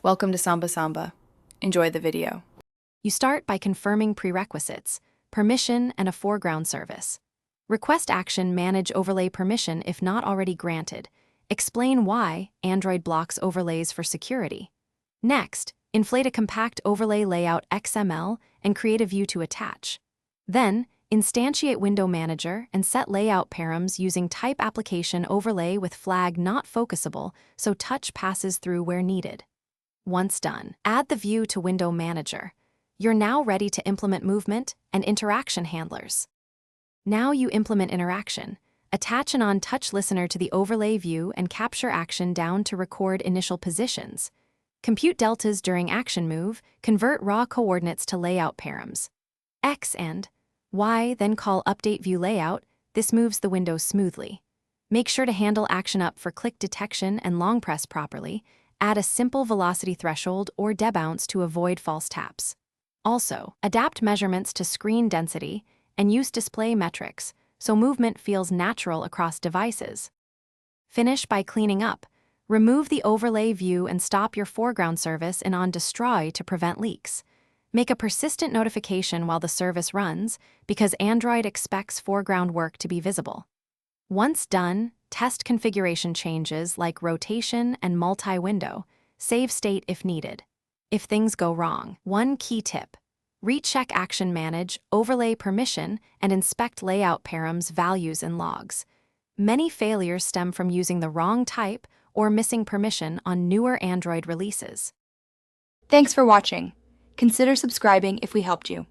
Welcome to Samba Samba. Enjoy the video. You start by confirming prerequisites, permission, and a foreground service. Request action manage overlay permission if not already granted. Explain why Android blocks overlays for security. Next, inflate a compact overlay layout XML and create a view to attach. Then, instantiate Window Manager and set layout params using type application overlay with flag not focusable so touch passes through where needed. Once done, add the view to Window Manager. You're now ready to implement movement and interaction handlers. Now you implement interaction. Attach an on-touch listener to the overlay view and capture action down to record initial positions. Compute deltas during action move, convert raw coordinates to layout params. X and Y, then call update view layout. This moves the window smoothly. Make sure to handle action up for click detection and long press properly. Add a simple velocity threshold or debounce to avoid false taps. Also, adapt measurements to screen density and use display metrics so movement feels natural across devices. Finish by cleaning up. Remove the overlay view and stop your foreground service in on destroy to prevent leaks. Make a persistent notification while the service runs because Android expects foreground work to be visible. Once done, test configuration changes like rotation and multi-window. Save state if needed. If things go wrong, one key tip: recheck action manage, overlay permission, and inspect layout params values and logs. Many failures stem from using the wrong type or missing permission on newer Android releases. Thanks for watching. Consider subscribing if we helped you.